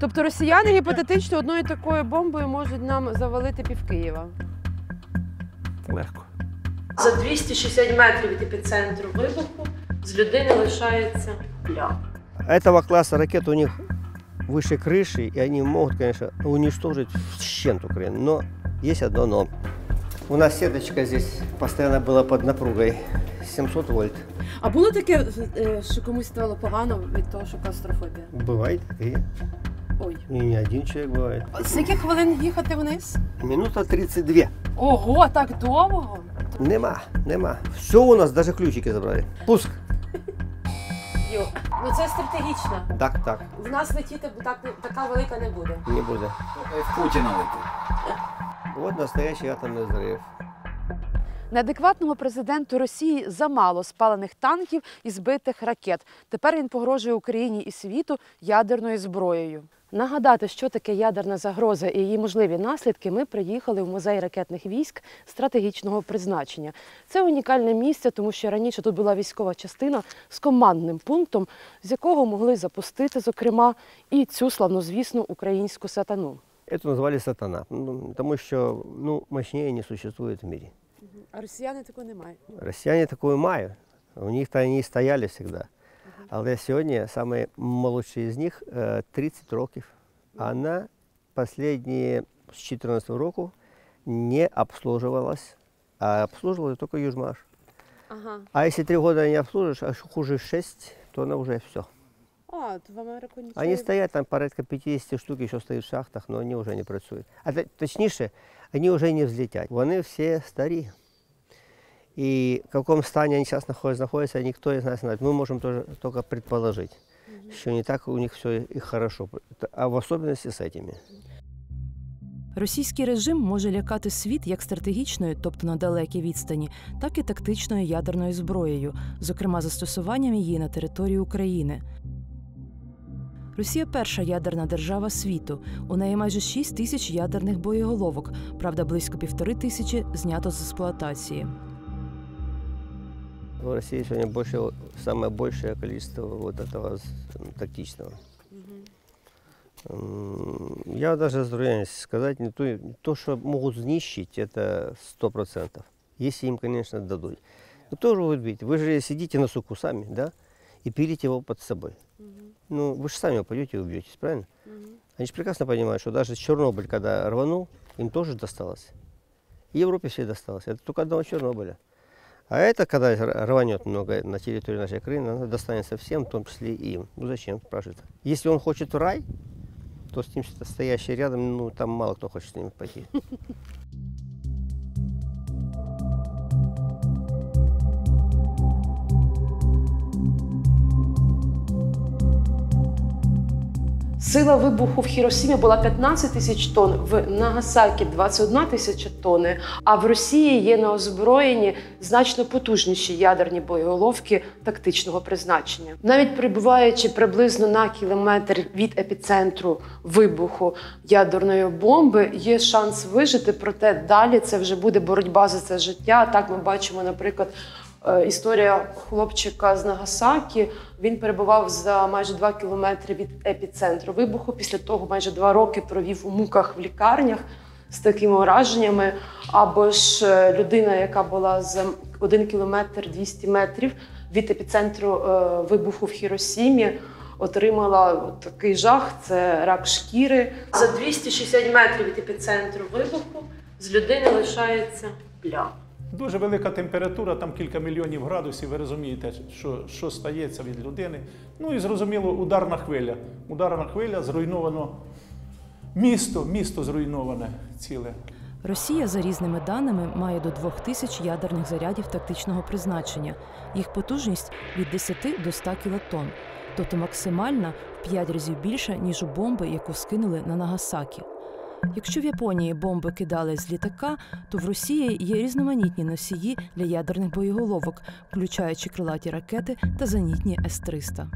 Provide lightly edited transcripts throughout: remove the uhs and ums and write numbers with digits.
Тобто росіяни гіпотетично одною такою бомбою можуть нам завалити пів Києва? Легко. За 260 метрів від епіцентру вибуху з людини лишається плям. Этого класса ракет у них выше крыши, и они могут, конечно, уничтожить вщент Украину. Но есть одно но. У нас сеточка здесь постоянно была под напругой. 700 вольт. А було таке, що комусь стало погано від того, що клаустрофобія? Бывает и Ой. не один человек бывает. Скільки хвилин їхати вниз? Минута 32. Ого, так довго? Нема. Все у нас, даже ключики забрали. Пуск. Йо. Ну це стратегічно. Так. В нас летіти така велика не буде. Не буде. В Путіна летить. Вот настоящий атомный взрыв. Неадекватному президенту Росії замало спалених танків і збитих ракет. Тепер він погрожує Україні і світу ядерною зброєю. Нагадати, що таке ядерна загроза і її можливі наслідки, ми приїхали в музей ракетних військ стратегічного призначення. Це унікальне місце, тому що раніше тут була військова частина з командним пунктом, з якого могли запустити, зокрема, і цю славнозвісну українську сатану. Это назвали сатана, потому что мощнее не существует в мире. А росіяни такого не мають? Россияне такое мають. У них-то они и стояли всегда. Але сьогодні самый молодший из них 30 років. Она последние с 2014 року не обслуживалась, а обслуживала только Южмаш. Ага. А если 3 года не обслужишь, а хуже 6, то она уже все. А, то в Америку нічого. Они стоят, там порядка 50 штук еще стоят в шахтах, но они уже не працюють. А точніше, они уже не взлетят. Вони всі старі. И в каком стані они сейчас находятся, никто из нас не знает. Мы можем только предположить, что не так у них все и хорошо, а в особенности с этими. Російський режим може лякати світ як стратегічною, тобто на далекій відстані, так і тактичною ядерною зброєю, зокрема застосуванням її на території України. Росія – перша ядерна держава світу. У неї майже 6 тисяч ядерних боєголовок, правда, близько 1500 знято з експлуатації. В России сегодня самое большее количество вот этого тактичного. Я даже затрудняюсь сказать, не то, что могут знищить, это 100%. Если им, конечно, дадут. Но тоже будет бить. Вы же сидите на суку сами, да, и пилите его под собой. Ну, вы же сами упадете и убьетесь, правильно? Они же прекрасно понимают, что даже Чернобыль, когда рванул, им тоже досталось. И Европе все досталось. Это только одного Чернобыля. А это, когда рванет много на территории нашей Украины, оно достанется всем, в том числе и им. Ну зачем, спрашивается. Если он хочет в рай, то с ним стоящий рядом, там мало кто хочет с ним пойти. Сила вибуху в Хіросімі була 15 тисяч тонн, в Нагасакі – 21 тисяча тонни, а в Росії є на озброєнні значно потужніші ядерні боєголовки тактичного призначення. Навіть перебуваючи приблизно на кілометр від епіцентру вибуху ядерної бомби, є шанс вижити, проте далі це вже буде боротьба за це життя. Так ми бачимо, наприклад, історія хлопчика з Нагасакі. Він перебував за майже 2 кілометри від епіцентру вибуху. Після того майже 2 роки провів у муках в лікарнях з такими ураженнями. Або ж людина, яка була за 1 кілометр 200 метрів від епіцентру вибуху в Хіросімі, отримала такий жах – це рак шкіри. За 260 метрів від епіцентру вибуху з людини лишається плям. Дуже велика температура, там кілька мільйонів градусів, ви розумієте, що стається від людини. Ну і зрозуміло, ударна хвиля. Ударна хвиля, зруйновано місто зруйноване ціле. Росія, за різними даними, має до 2000 ядерних зарядів тактичного призначення. Їх потужність від 10 до 100 кілотонн, тобто максимальна в 5 разів більша, ніж у бомби, яку скинули на Нагасакі. Якщо в Японії бомби кидали з літака, то в Росії є різноманітні носії для ядерних боєголовок, включаючи крилаті ракети та зенітні С-300.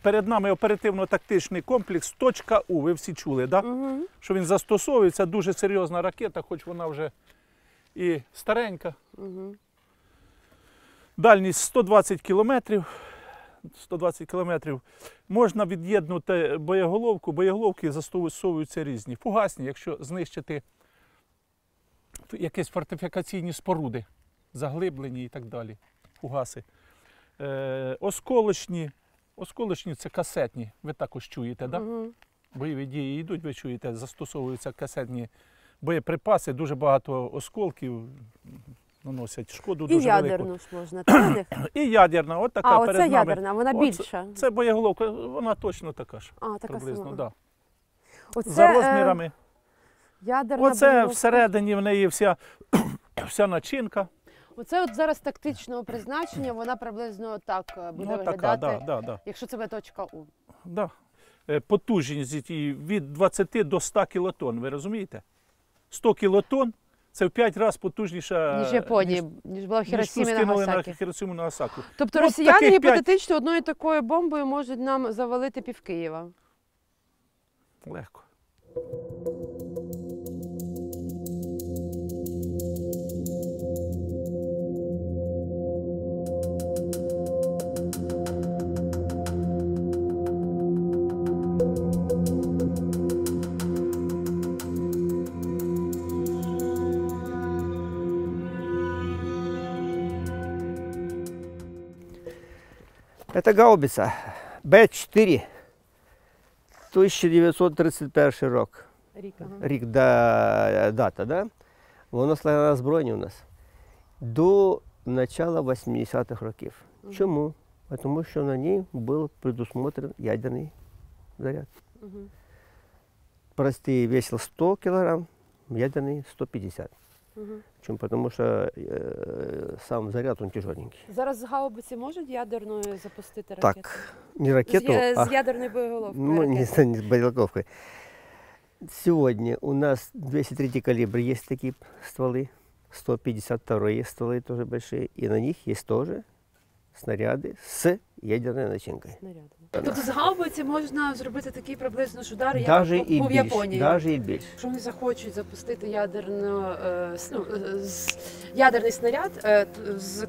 Перед нами оперативно-тактичний комплекс «Точка У». Ви всі чули, так? Що він застосовується, дуже серйозна ракета, хоч вона вже і старенька. Дальність 120 кілометрів. 120 кілометрів, можна від'єднути боєголовку. Боєголовки застосовуються різні. Фугасні, якщо знищити якісь фортифікаційні споруди, заглиблені і так далі. Фугаси. Осколочні. Осколочні – це касетні. Ви також чуєте, так? Да? Бойові дії йдуть, ви чуєте, застосовуються касетні боєприпаси, дуже багато осколків наносять шкоду дуже велику. І ядерну ж можна, так? І ядерна, от така перед оце нами. ядерна, вона більша. Це боєголовка, вона точно така ж. Така приблизно, сама. да. Оце, За розмірами. Ядерна Оце боєголовка. всередині в неї вся начинка. Оце от зараз тактичного призначення, вона приблизно так буде Така, виглядати, да. якщо це буде точка У. Да. Потужність її від 20 до 100 кілотон, ви розумієте? 100 кілотон – це в 5 разів потужніша, Ніж Японії, ніж була в ніж Хіросімі і скинули на Нагасакі. Хіросіму і Нагасакі. Тобто Ну, росіяни таких гіпотетично одною такою бомбою можуть нам завалити пів Києва. Легко. Это гаубица Б-4, 1931 рок. Рік дата, да? Воно стояло на озброєнні у нас до начала 80-х років. Чому? Тому що на ній був предусмотрен ядерний заряд. Простий весил 100 кг, ядерний 150. Чому? Тому що сам заряд он тяжеленький. Зараз гаубиці можуть ядерною запустити ракету? Так, не ракету, З ядерною боєголовкою ну, ракету. не с боеголовкой. Сегодня у нас 203 калибр, есть такие стволы, 152 есть стволы тоже большие, и на них есть тоже снаряды с ядерной начинкой. Тобто з гаубиці можна зробити такий приблизно ж удар, як Даже був и в Японії. даже и більше. Якщо вони захочуть запустити ядерний снаряд,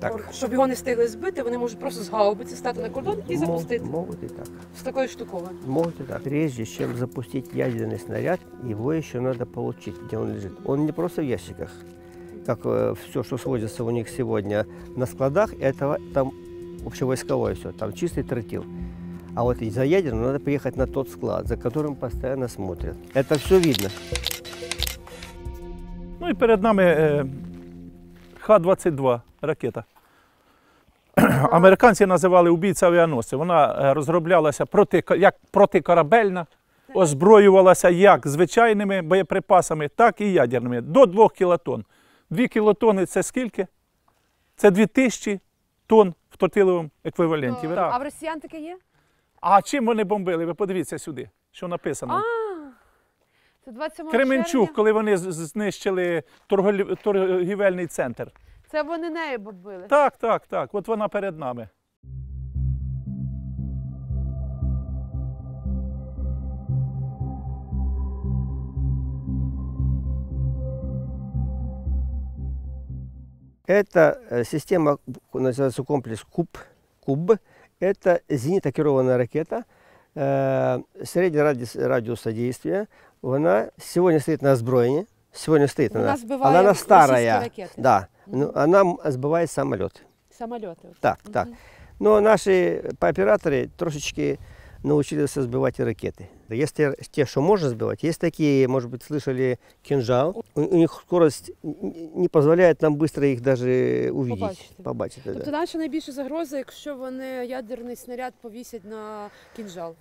Так. щоб його не встигли збити, вони можуть просто з гаубиці стати на кордон і запустити. Могут и так. З такою штуковою. Могут и так. Прежде чем запустить ядерный снаряд, его еще надо получить, где он лежит. Он не просто в ящиках, как все, что сводится у них сегодня на складах, это там общевойсковое все, там чистый тротил. А вот за ядерным надо приехать на тот склад, за которым постоянно смотрят. Это все видно. Ну і перед нами Х-22 ракета. Американці називали убійця авіаносців. Вона розроблялася як протикорабельна, озброювалася як звичайними боєприпасами, так і ядерними. До 2 кілотон. 2 кілотони – це скільки? Це 2000 тонн в тротиловому еквіваленті. А в росіян таке є? А чим вони бомбили? Ви подивіться сюди, що написано. Це 27 Кременчуг, червня. коли вони знищили торгівельний центр. Це вони нею бомбили. Так. От вона перед нами. Это система, называется комплекс КУБ. Это зенитно-керованная ракета среднего радиуса действия. Она сегодня стоит на озброении. Сегодня стоит Вона она. збиває Она російські старая. ракети. Да. Ну, она сбивает самолеты. Самольоти. Так, так. Но наши операторы трошечки научились сбивать и ракеты. Есть те, что можно сбивать, есть такие, может быть, слышали, кинжал. У них скорость не позволяет нам быстро их даже увидеть. Побачить. Тобто Да. наша найбільша загроза, якщо вони ядерний снаряд повісять на кінжал.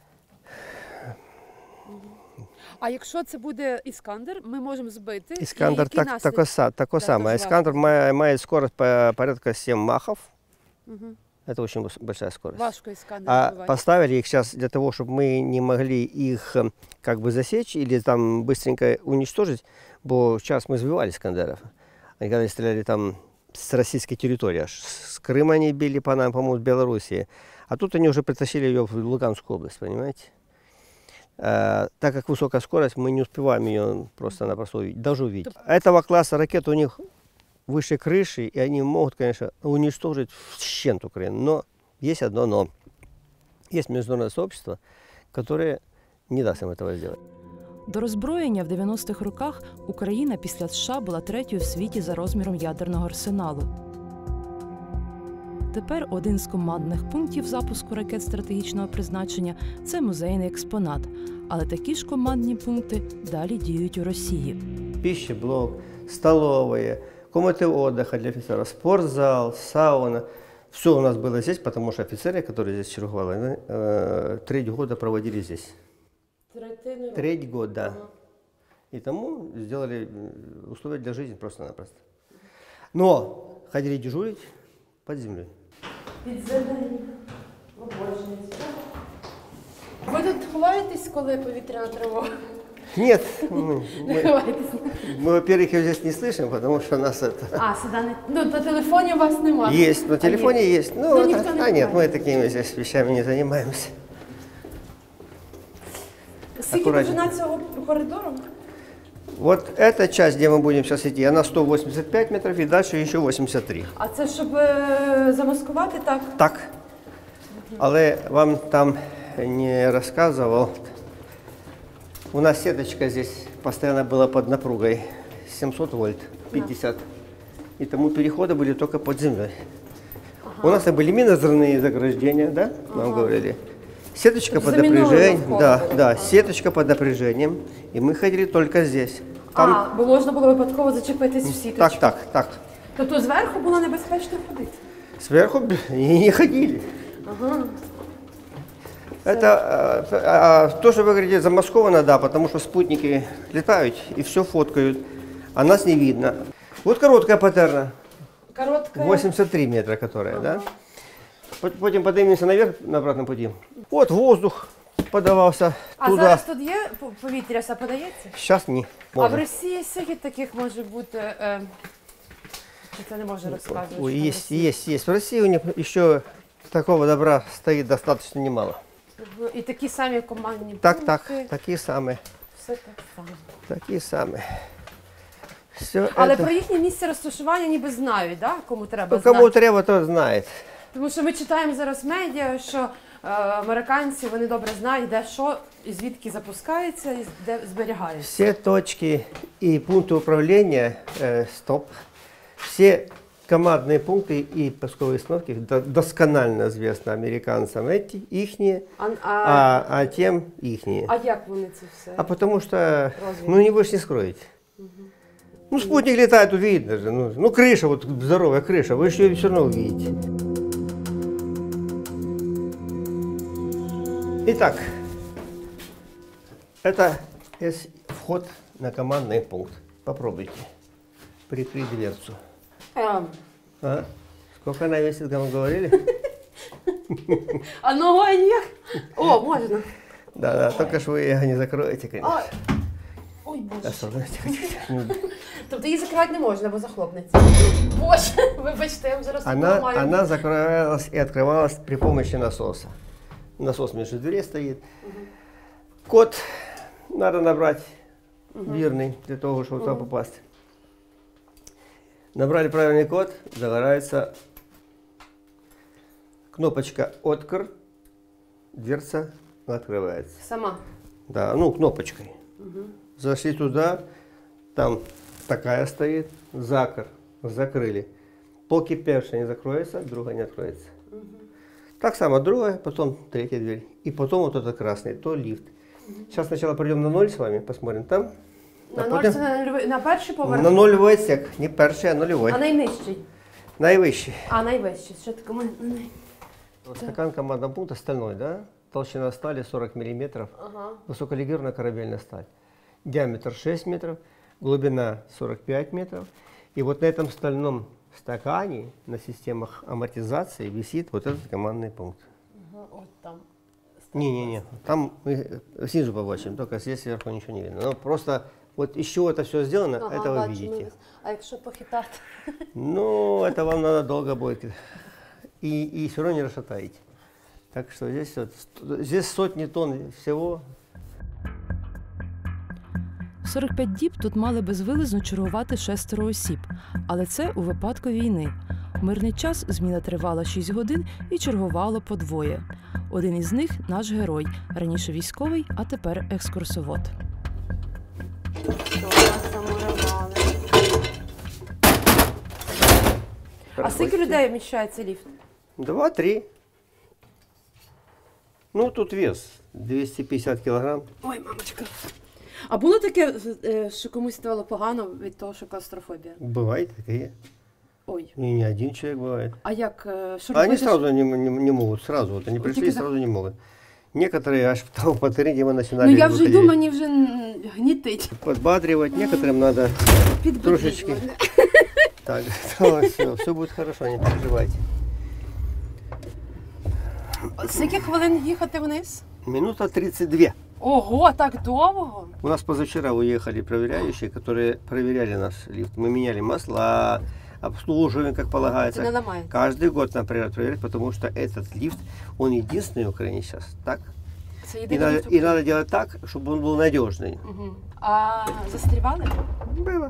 А якщо це буде Іскандер, ми можемо збити. Искандер і які наслідки? тако Да, самое. тоже Искандер имеет скорость порядка 7 махов. Мгм. Это очень большая скорость. Важко Іскандер А збивати. поставили их сейчас для того, чтобы мы не могли их как бы засечь или там быстренько уничтожить, бо сейчас мы сбивали Искандеров. Они когда стреляли там с российской территории, аж с Крыма они били по нам, по-моему, с Белоруссии. А тут они уже притащили ее в Луганскую область, понимаете? Так как высокая скорость, мы не успеваем ее просто-напросто увидеть, даже увидеть. Этого класса ракет у них выше крыши, и они могут, конечно, уничтожить вщент Украину. Но есть одно но. Есть международное сообщество, которое не даст им этого сделать. До роззброєння в 90-х роках Україна після США була третьою в світі за розміром ядерного арсеналу. Тепер один з командних пунктів запуску ракет стратегічного призначення – це музейний експонат. Але такі ж командні пункти далі діють у Росії. Пищеблок, столовые, комнаты отдыха для офицеров, спортзал, сауна. Все у нас было здесь, потому что офицеры, которые здесь черговали, треть года проводили здесь. Треть года. И тому сделали условия для жизни просто-напросто. Но ходили дежурить под землей. Ви тут ховаєтесь, коли повітряна тривога? Нет, Не ховаєтесь. мы, во-первых, ее здесь не слышим, потому что нас это... А, сюди не... Ну, на телефоні у вас немає? Есть, на телефоне есть. Ну, Ну, это- никто не нет, знает. мы такими здесь вещами не занимаемся. Скільки акуратненько. довжина цього коридору? Вот эта часть, где мы будем сейчас идти, она 185 метров и дальше еще 83. А це щоб замаскувати так? Так. Але вам там не рассказывал. У нас сеточка здесь постоянно была под напругой. 700 вольт, 50. И тому переходы были только под землей. У нас были минозрывные заграждения, да, нам говорили. Сеточка под заминовано напряжением, вход да, был. да, сеточка под напряжением. И мы ходили только здесь. А, бо можна було випадково зачепитись в сіточку. Так. Тобто зверху було небезпечно ходити? Сверху и не ходили. Это то, что вы говорите, замасковано, да, потому что спутники летают и все фоткают, а нас не видно. Вот короткая патерна, Коротка. 83 метра которая, да. Потом поднимемся наверх на обратном пути. Вот воздух подавался А туда. зараз тут є повітря, все подається? Сейчас не. А в Можно. Росії скільки таких може бути? Чи це не може розказувати? Ой, що в есть, Росії? есть. В России у них еще такого добра стоит достаточно немало. І такі самі командні Так, пункти, такие самые, все так само. такие самые. Все Але это... про їхнє місце розташування ніби знають, да? Кому треба Ну, кому знати. треба, то знает. Тому що ми читаємо зараз в медіа, що американці вони добре знають, де що і звідки запускається, і де зберігається. Все точки и пункты управления, стоп, все командные пункты и пусковые установки досконально известно американцам, эти ихние, а тем ихние. А як вони це все? А потому что, Разве? ну, вы ж не скроете. Ну, спутник летает, увидно же. Ну, крыша, вот здоровая крыша, вы же ее все равно увидите. Итак, это есть вход на командный пункт. Попробуйте прикрыть дверцу. А? Сколько она весит, как мы говорили? А ногою ніяк? О, можна. Да, только что вы ее не закроете, конечно. Ой, Боже. Осторожно, тихо. Тобто її закривати не можна, бо захлопнеться. Боже, вибачте, я вам зараз поламаю. Она закрывалась и открывалась при помощи насоса. Насос между дверей стоит. Код надо набрать верный для того, чтобы туда попасть. Набрали правильный код, загорается кнопочка «Откр», дверца открывается. Сама. Да, ну, кнопочкой. Зашли туда, там такая стоит, закр, закрыли. Поки первая не закроется, другая не откроется. Так само другая, потом третья дверь. И потом вот этот красный, то лифт. Сейчас сначала пройдем на 0 с вами, посмотрим там. На ноль це на перший поверх? На 0 отсек, не перший, а нулевой. А найнижчий? Наивысший. А найвищий. Що таке? Вот стакан командного пункта стальной, да? Толщина стали 40 миллиметров. Ага. Высоколегированная корабельная сталь. Диаметр 6 метров, глубина 45 метров. И вот на этом стальном стакане на системах амортизации висит вот этот командный пункт. От там. Не-не-не, там мы снизу побачим, только здесь сверху ничего не видно. Но просто вот из чего это все сделано, это вы видите. А якщо похитати? Ну, это вам надо долго будет. И все равно не расшатаете. Так что здесь, вот, здесь сотни тонн всего. 45 діб тут мали безвилизно чергувати 6 осіб, але це у випадку війни. В мирний час зміна тривала 6 годин і чергувало по двоє. Один із них – наш герой, раніше військовий, а тепер екскурсовод. Що нас замурували. А скільки людей вміщається ліфт? 2-3. Ну, тут вес 250 килограмм. Ой, мамочка. А було таке, що комусь ставало погано від того, що клаустрофобія? Бывает такие. Ой. И не один человек бывает. А як? Що А они робити? сразу не могут, сразу. Вот они пришли и Тільки сразу не могут. Некоторые аж там по 3 дня начинали Ну я вже выходить. йду, мені вже гнітить. Подбадривать, некоторым надо трошечки. Так, все будет хорошо, не переживайте. Скільки хвилин їхати вниз? Минута 32. Ого, так довго? У нас позавчера уехали проверяющие, которые проверяли наш лифт. Мы меняли масла, обслуживаем, как Це полагается. не ламає. Каждый год нам проверять, потому что этот лифт, он единственный в Украине сейчас, так? Це И єдине. надо, и надо делать так, чтобы он был надежный. Угу. А застрівали? Было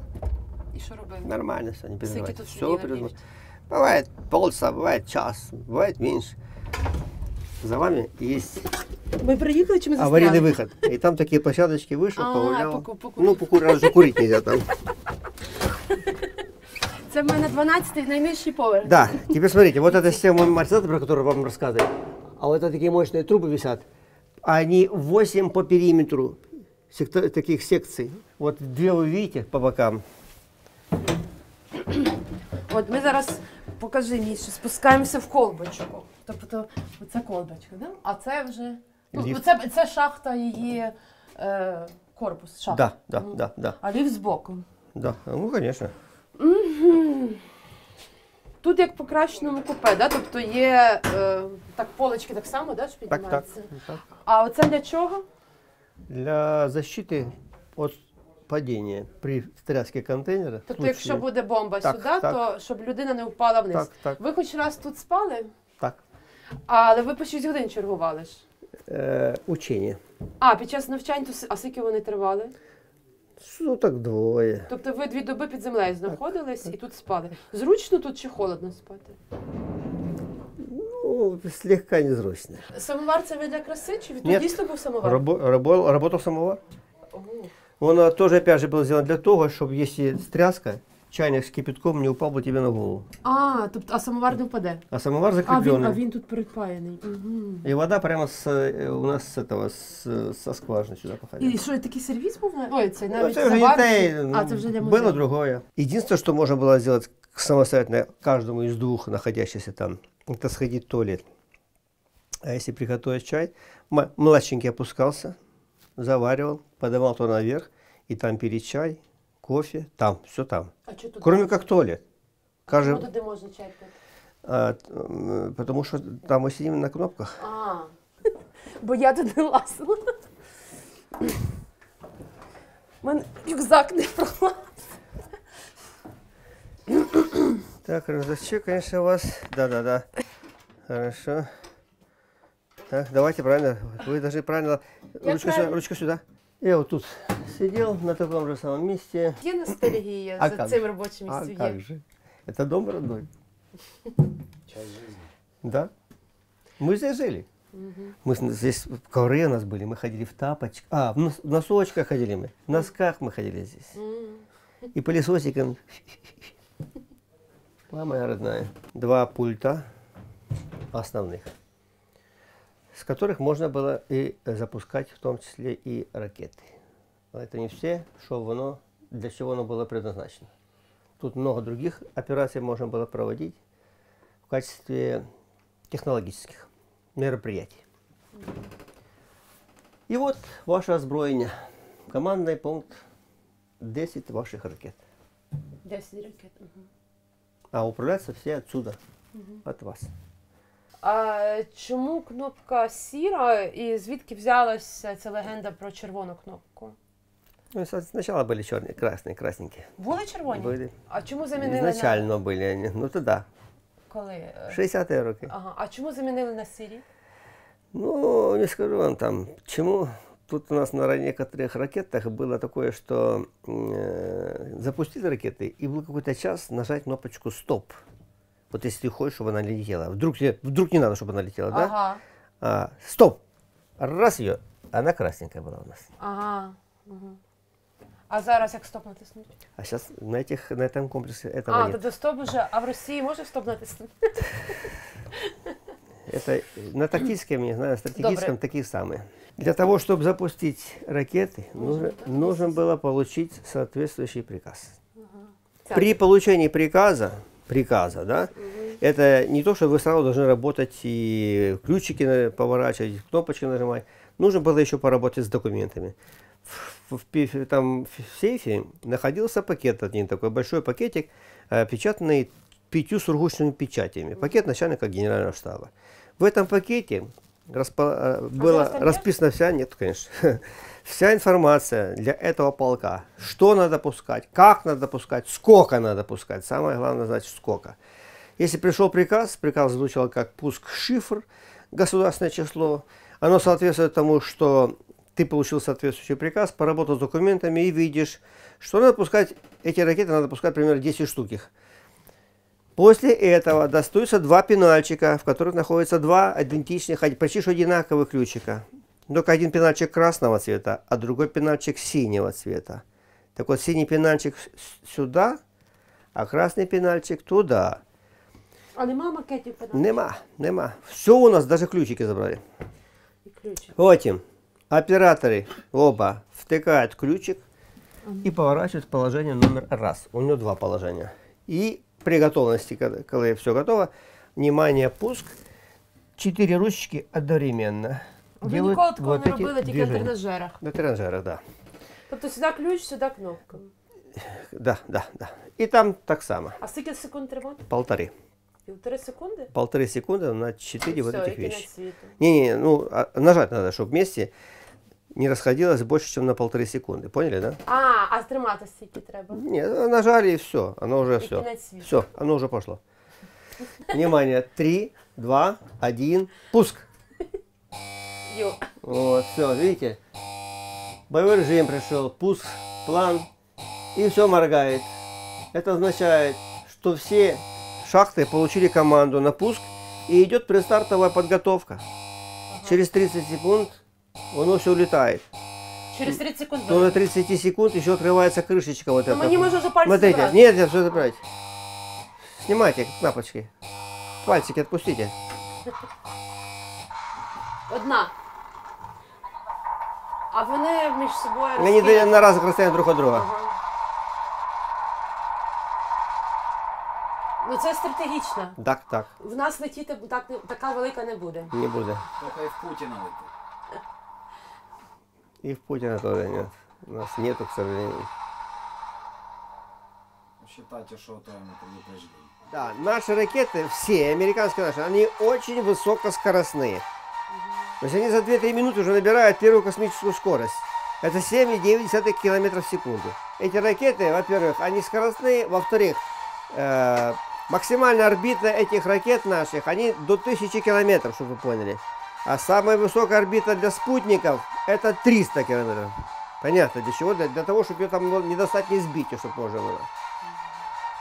І що робили? нормально, все, не переживайте. тут Все сидели переживайте. лифт? Бывает полчаса, бывает час, бывает меньше. За вами есть Ми приїхали чи ми застряли? аварийный выход. И там такие площадочки вышел, А, погулял. покурить. Ну, покурить, даже курить нельзя там. Це в мене 12-й найнижчий поверх. Да, теперь смотрите, вот эта система амортизатора, про которую вам рассказывали, а вот это такие мощные трубы висят, они 8 по периметру таких секций. Вот 2 вы видите по бокам. От ми зараз, покажи мені, що спускаємося в колбочку. Тобто, оце колбочка, да? А це вже, ну, Ліфт. це шахта її, корпус, шахта. Да. А ліфт збоку. Да, ну, конечно. Тут як по кращеному купе, да? Тобто є так, полочки так само, да, що Так, піднімаються? так. А оце для чого? Для защиты от падения при тряске контейнера. Тобто, якщо буде бомба Так, сюди, так. то щоб людина не впала вниз. Так. Ви хоч раз тут спали, Так. але ви по 6 годин чергували ж. Учение. А, під час навчань, а скільки вони тривали? Ну, так 2. Тобто ви 2 доби під землею знаходились і тут спали. Зручно тут чи холодно спати? Ну, слегка незручно. Самовар це ви для краси, чи тут Нет. дійсно був самовар? Работал самовар. Ого. Он тоже, опять же, был сделан для того, чтобы если стряска, чайник с кипятком не упал бы тебе на голову. А, тобто, а самовар не впаде? А самовар А закрепленный. він тут передпаяний. Угу. И вода прямо у нас с этого, со скважины сюда походила. І що, такий сервіс був? Ой, це Ну, навіть это уже не завар? те, А, це вже для музею. было другое. Единственное, что можно было сделать самостоятельно каждому из 2 находящихся там, это сходить в туалет. А если приготовить чай, младшенький опускался, заваривал, подавал то наверх, и там пили чай, кофе, там, все там. А що тут? Кроме как туалет. Чому Кажем, туди можна чай пити? потому что там мы сидим на кнопках. А, бо я туди лазила. У мене рюкзак не пролазив. Так, рюкзачок, конечно, у вас. Да. Хорошо. Так, давайте правильно. Вы должны правильно. Ручка сюда. Я вот тут сидел на таком же самом месте. Є ностальгія А за как цим же? робочим А місцем? как же? Это дом родной. Часть жизни. Да. Мы здесь жили. Мы здесь ковры у нас были, мы ходили в тапочках. В носочках ходили мы. В носках мы ходили здесь. И пылесосиком. Мама моя родная. 2 пульта основных, с которых можно было и запускать, в том числе и ракеты. Но это не все, для чего оно было предназначено. Тут много других операций можно было проводить в качестве технологических мероприятий. И вот ваше озброєння. Командный пункт 10 ваших ракет. 10 ракет. Угу. А управляться все отсюда, от вас. А чому кнопка сіра і звідки взялася ця легенда про червону кнопку? Ну, сначала были черные, красные, красненькие. Були червоні? Были. А чому замінили Изначально были они. Ну тогда, на... Коли? 60-е роки. Ага. А чому замінили на сірі? Ну, не скажу вам там, чему. Тут у нас на некоторых ракетах было такое, что запустили ракеты, и был какой-то час нажать кнопочку «Стоп». Вот если ты хочешь, чтобы она летела, вдруг не надо, чтобы она летела, да? Ага. Стоп! Раз ее, она красненькая была у нас. Ага. Угу. А зараз як стоп натиснути? А сейчас на этом комплексе этого А, нет. тобто стоп уже, а в Росії може стоп натиснути? Это на тактическом, не знаю, стратегическом Добре. такие самые. Для того, чтобы запустить ракеты, нужно было получить соответствующий приказ. При получении приказа, да, это не то, что вы сразу должны работать и ключики поворачивать, кнопочки нажимать. Нужно было еще поработать с документами. Там в сейфе находился пакет один, такой большой пакетик, печатанный 5 сургучными печатями. Пакет начальника генерального штаба. В этом пакете была расписана вся информация для этого полка. Что надо пускать, как надо пускать, сколько надо пускать. Самое главное, значит, сколько. Если пришел приказ звучал как пуск шифр, государственное число. Оно соответствует тому, что ты получил соответствующий приказ, поработал с документами и видишь, что надо пускать, эти ракеты надо пускать примерно 10 штук их. После этого достаются 2 пенальчика, в которых находятся 2 идентичных, почти что одинаковых ключика. Только один пенальчик красного цвета, а другой пенальчик синего цвета. Так вот, синий пенальчик сюда, а красный пенальчик туда. А нема макетів пенальчиків? Нема. Все у нас, даже ключики забрали. І ключик. Потім операторы оба втыкают ключик и поворачивают в положение номер 1. У него 2 положения. И при готовности, когда все готово, внимание, пуск, 4 ручки одновременно. Ви ніколи такого не эти робили, тільки в движения. тренажерах. На тренажерах, да. Тобто сюди ключ, сюди кнопка. Да. И там так само. А скільки секунд тримати? 1,5. 1,5 секунди? 1,5 секунды на 4 вот Все, этих і кінець вещи. світу. Не, ну нажать надо, чтобы вместе не расходилось больше, чем на 1,5 секунды. Поняли, да? А тримати скільки треба? Нет, нажали и все. Оно уже И все. кінець світу. Все, оно уже пошло. Внимание, 3, 2, 1, пуск. Йо. Вот, все, видите? Боевой режим пришел, пуск, план, и все моргает. Это означает, что все шахты получили команду на пуск, и идет предстартовая подготовка. Через 30 секунд оно все улетает. Через 30 секунд. Но на 30 секунд еще открывается крышечка вот Ну эта. мені може вже пальці Смотрите, забрати. нет, я все забрать. Снимайте кнопочки. Пальчики отпустите. Одна. А вони між собою Они розкинуті. на разных расстояниях друг от друга. Ага. Ну це стратегічно. Так, В нас летіти така велика не буде. не буду. Только и в Путина летит. И в Путина тоже нет. У нас нету, к сожалению. Считайте, что это не предупреждение. Да, наши ракеты, все американские наши, они очень высокоскоростные. То есть они за 2-3 минуты уже набирают первую космическую скорость. Это 7,9 км в секунду. Эти ракеты, во-первых, они скоростные, во-вторых, максимальная орбита этих ракет наших, они до 1000 километров, чтобы вы поняли. А самая высокая орбита для спутников это 300 километров. Понятно, для чего? Для того, чтобы ее там не достать, не сбить, чтобы можно было.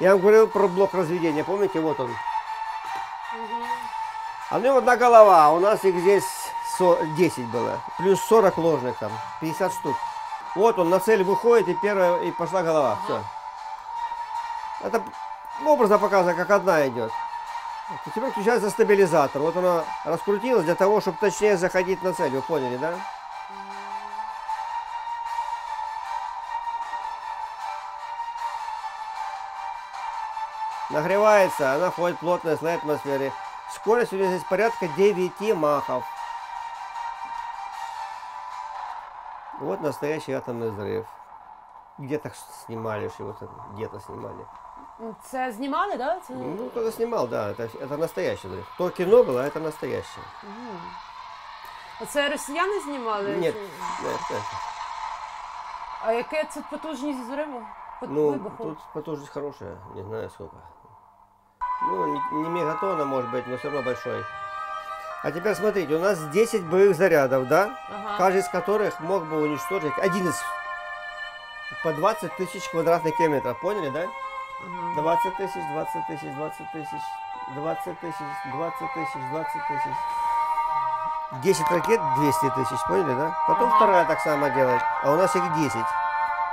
Я вам говорил про блок разведения, помните, вот он. А у него одна голова, у нас их здесь 10 было, плюс 40 ложных там, 50 штук. Вот он на цель выходит, и первая, и пошла голова, все. Это образно показано, как одна идет. И теперь включается стабилизатор. Вот она раскрутилась для того, чтобы точнее заходить на цель, вы поняли, да? Нагревается, она входит в плотный слой атмосферы. Скорость у нее здесь порядка 9 махов. Вот настоящий атомный взрыв. Где-то снимали, что-то где-то снимали. Це знімали, да? Це... Ну, кто-то снимал, да, это настоящий взрыв. То кино было, а это настоящее. Це росіяни знімали? Нет, Чи- нет. А яке це потужність взриву? Ну, Вибуху? тут потужность хорошая, не знаю сколько. Ну, не мегатонна, может быть, но все равно большой. А теперь смотрите, у нас 10 боевых зарядов, да? Ага. Каждый из которых мог бы уничтожить один из по 20 тысяч квадратных километров, поняли, да? Ага. 20 тысяч, 20 тысяч, 20 тысяч. 20 тысяч, 20 тысяч, 20 тысяч. 10 ракет 200 тысяч, поняли, да? Потом вторая так само делает, а у нас их 10.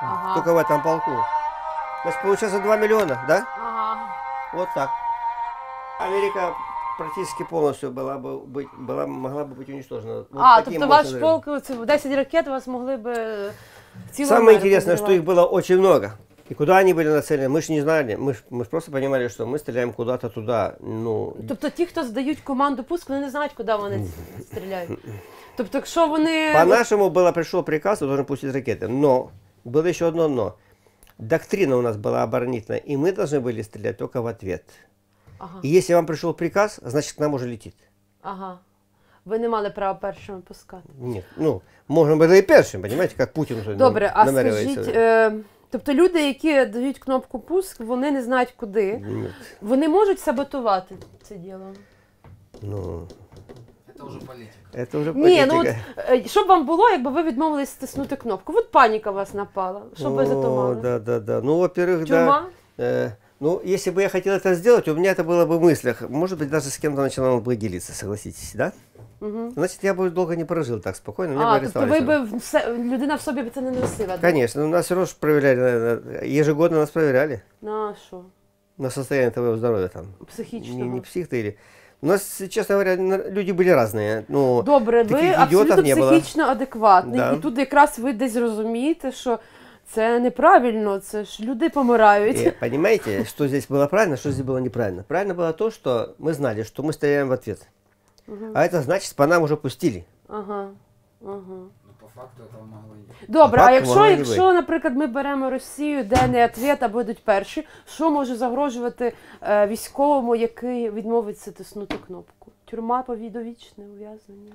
Ага. Только в этом полку. Значит, получается 2 миллиона, да? Ага. Вот так. Америка практически полностью могла бы быть уничтожена. Вот таким тобто ваш мощным полк, це 10 ракет у вас могли б цілу Самое Америку интересное, что взорвати. их было очень много. И куда они были нацелены, мы же не знали. Мы ж просто понимали, что мы стреляем куда-то туда. Ну, Тобто ті, хто здають команду пуск, вони не знають, куди вони стріляють. Тобто, якщо вони... по-нашему пришел приказ, вы должны пустить ракеты. Но было еще одно но. Доктрина у нас была оборонительная, и мы должны были стрелять только в ответ. Ага. И если вам пришел приказ, значит к нам уже летит. Ага. Ви не мали права першими пускати. Нет, ну, можно было и первым, понимаете, как Путин уже Добре, а намеревается. скажіть, тобто люди, які дають кнопку пуск, вони не знають куди. Нет, Вони можуть саботувати це діло? ну, Это уже политика. это уже Ні, ну от, политика. що б вам було, якби ви відмовились стиснути кнопку? От паніка вас напала. Що б ви за то мали? Да. Ну, во-первых, Тюрма? да. Ну, если бы я хотел это сделать, у меня это было бы в мыслях. Может быть, даже с кем-то начинал бы делиться, согласитесь, да? Угу. Значит, я бы долго не прожил так спокойно, меня бы Тобто арестовали. ви всё. б людина в собі б це не носила? Конечно, нас все равно ж проверяли, ежегодно нас проверяли На що? на состояние твоего здоровья там. Психічного? Не псих ты или... У нас, честно говоря, люди были разные. Ну, Добре, ви таких абсолютно ідіотів не було. психічно адекватний. Да. І тут якраз ви десь розумієте, що це неправильно, це ж люди помирають. Понимаете, что здесь было правильно, что здесь было неправильно? Правильно было то, что мы знали, что мы стреляем в ответ. А это значит, по нам уже пустили. Ага. Но по факту этого могло и быть. Добре, а Так якщо, могло і якщо, наприклад, ми беремо Росію, де не ответ, а будуть перші, що може загрожувати військовому, який відмовиться тиснути кнопку? Тюрма довічне ув'язнення,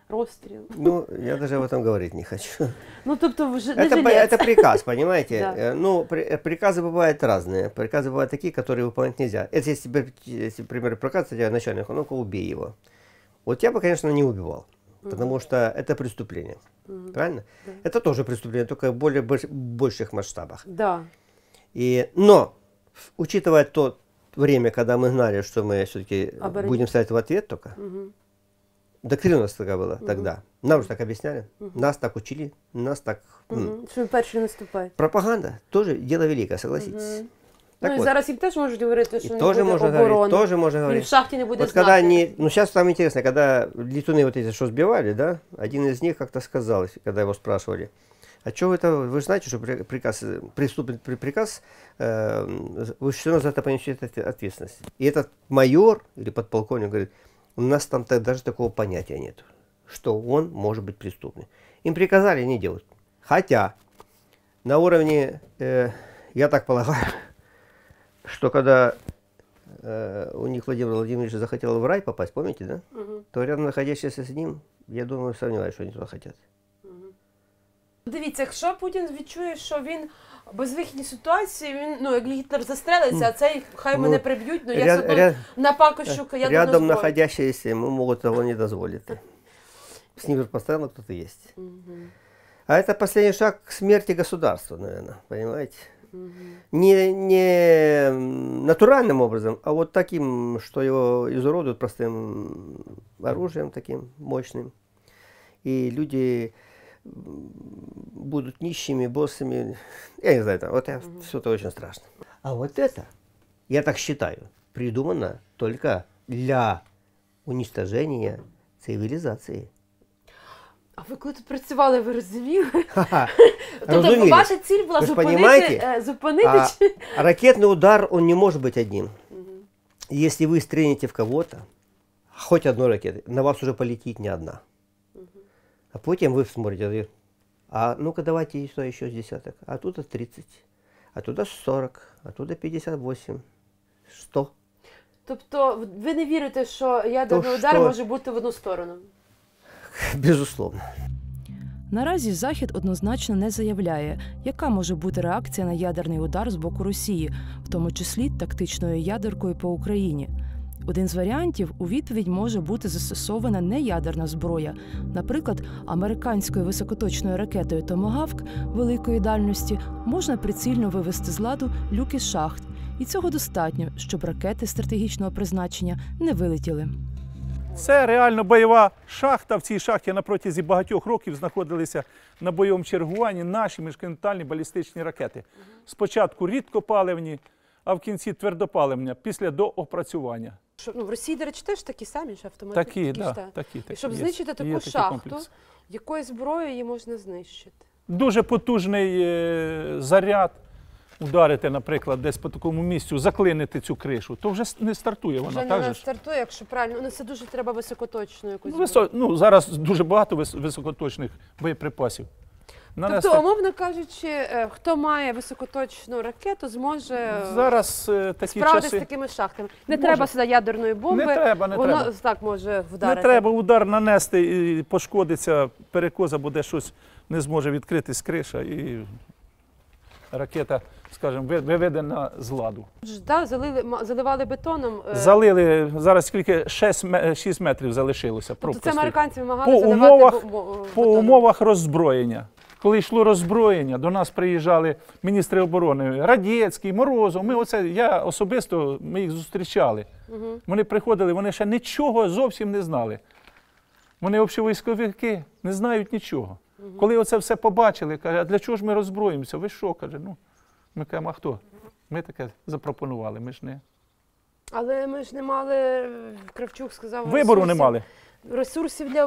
розстріл. Ну, я даже об этом говорить не хочу. Ну, тобто, вже не Это, жилець. это приказ, понимаете? Да. Ну, приказы бывают разные. Приказы бывают такие, которые выполнять нельзя. Это если, например, приказ тебе начальник, ну-ка убей его. Вот я бы, конечно, не убивал, потому что это преступление. Правильно? Да. Это тоже преступление, только в более больших масштабах. Да. Но, учитывая то время, когда мы знали, что мы все-таки Оборонить. будем ставить в ответ только, Угу. доктрина у нас такая была тогда. Нам же так объясняли, нас так учили, нас так... Угу. Що він перший наступає. Пропаганда тоже дело великое, согласитесь. Мгм. Так Ну і вот, зараз їм теж можуть говорити, що и не тоже буде можно оборони. говорить, тоже можно Він в говорить. шахті не буде Вот знати. когда они, ну сейчас там интересно, когда летуны вот эти, что сбивали, да, один из них как-то сказал, когда его спрашивали, а что вы же знаете, что приказ, преступный приказ, вы все равно за это понесете ответственность. И этот майор или подполковник говорит, у нас там даже такого понятия нет, что он может быть преступным. Им приказали, не делают. Хотя на уровне, я так полагаю, что когда у них Владимир Владимирович захотел в рай попасть, помните, да? Мгм. То рядом находящиеся с ним, я думаю, сомневаюсь, что они туда хотят. Дивіться, якщо Путін відчує, що він в безвихідній ситуації, він, ну, як Гітлер застрелиться, а цей хай Ну, мене приб'ють, ну я все одно напакощу ядерну рядом зброю. находящиеся ему могут того не дозволить. С ним же постоянно кто-то есть. Мгм. А это последний шаг к смерти государства, наверное, понимаете? Мгм. Не натуральным образом, а вот таким, что его изуродуют простым оружием таким мощным. И люди будут нищими, боссами. Я не знаю, вот все это очень страшно. А вот это, я так считаю, придумано только для уничтожения цивилизации. А ви коли тут працювали, ви розуміли? Ха-ха. Тобто Розуміли. ваша ціль була Ви ж зупинити, понімаєте? зупинити А чи... ракетный удар, он не может быть одним. Если вы стрельнете в кого-то, хоть одной ракетой, на вас уже полетит не одна. А потом вы смотрите, а ну-ка давайте еще с десяток. А туда 30, а туда 40, а туда 58, 100. Тобто ви не вірите, що ядерний То удар що? може бути в одну сторону? Безусловно. Наразі Захід однозначно не заявляє, яка може бути реакція на ядерний удар з боку Росії, в тому числі тактичною ядеркою по Україні. Один з варіантів – у відповідь може бути застосована неядерна зброя. Наприклад, американською високоточною ракетою «Томагавк» великої дальності можна прицільно вивести з ладу люки шахт І цього достатньо, щоб ракети стратегічного призначення не вилетіли. Це реально бойова шахта. В цій шахті на протязі багатьох років знаходилися на бойовому чергуванні наші міжконтинентальні балістичні ракети. Спочатку рідкопаливні, а в кінці твердопаливні, після доопрацювання. В Росії, до речі, теж такі самі ж автоматичні. Такі, да, ж, такі. І щоб є. знищити Є таку такий шахту, комплекс. якою зброєю її можна знищити? Дуже потужний заряд. Ударити, наприклад, десь по такому місцю, заклинити цю кришу, то вже не стартує вона. Вже так не же ж? стартує, якщо правильно. Ну, це дуже треба високоточну якусь зброю. Зараз дуже багато високоточних боєприпасів. Тобто, умовно кажучи, хто має високоточну ракету, зможе Зараз такі справитися часи. з такими шахтами. Не треба сюди ядерної бомби, Не треба. воно так може вдарити. Не треба удар нанести і пошкодиться перекос, або де щось не зможе відкритись криша і ракета, скажімо, виведена з ладу. Да, заливали бетоном. Залили, зараз скільки 6 метрів залишилося. Тобто це американці вимагали По заливати умовах, бетоном. по умовах роззброєння. Коли йшло роззброєння, до нас приїжджали міністри оборони, Радецький, Морозов. Я особисто, ми їх зустрічали. Вони приходили, вони ще нічого зовсім не знали. Вони общовійськовики, не знають нічого. Коли оце все побачили, каже, а для чого ж ми роззброїмося? Ви що? Каже, ми кажемо, а хто? Ми таке запропонували, ми ж не. Але ми ж не мали, Кравчук сказав, Вибору не мали. Ресурсів для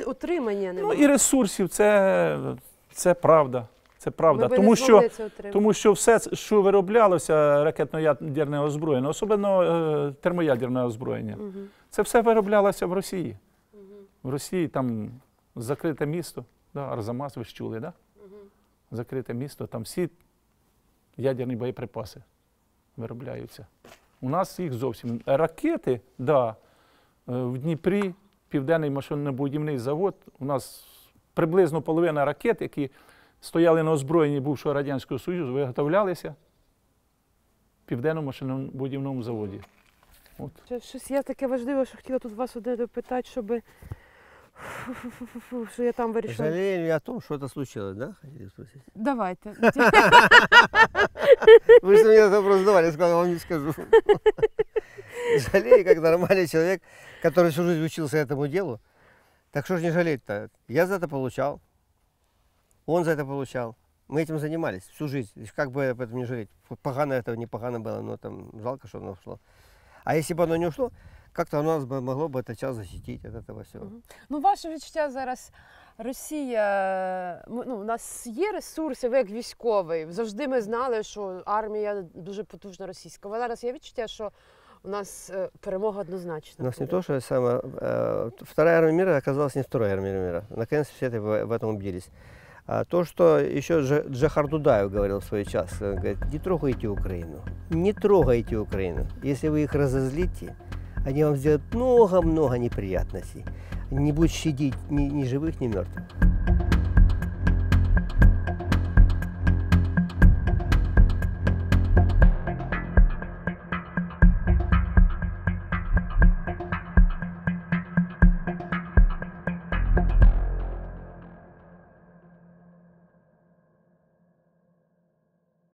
утримання немає. І ресурсів, це правда. Це правда. Ми Тому що все, що вироблялося ракетно-ядерне озброєння, особливо термоядерне озброєння, це все вироблялося в Росії. В Росії там закрите місто, Арзамас, ви ж чули, да? Закрите місто, там всі ядерні боєприпаси виробляються. У нас їх зовсім. Ракети, в Дніпрі, Південний машинобудівний завод, у нас приблизно половина ракет, які стояли на озброєнні бувшого Радянського Союзу, виготовлялися в Південному машинобудівному заводі. Щось є таке важливе, що хотіла тут вас одне допитати, щоб що я там вирішила. Жалею о том, что это случилось, да? Хотели спросить? Давайте. Вы же мне этот вопрос задавали, я сказал, я вам не скажу. Жалею, как нормальный человек, который всю жизнь учился этому делу. Так что ж не жалеть-то? Я за это получал, он за это получал. Мы этим занимались всю жизнь. Как бы об этом не жалеть? Погано это, не погано было, но там жалко, что оно ушло. А если бы оно не ушло, как-то оно нас могло бы этот час защитить от этого всего. Ваше відчуття зараз, Росія, у нас є ресурси, ви як військовий, завжди ми знали, що армія дуже потужна російська. Але зараз є відчуття, що у нас перемога однозначна. У нас не то, что вторая армия мира оказалась не второй армией мира. Наконец все в этом убедились. А то, что еще Джохар Дудаев говорил в свой час, он говорит, не трогайте Украину, не трогайте Украину. Если вы их разозлите, они вам сделают много-много неприятностей. Не будет щадить ни живых, ни мертвых.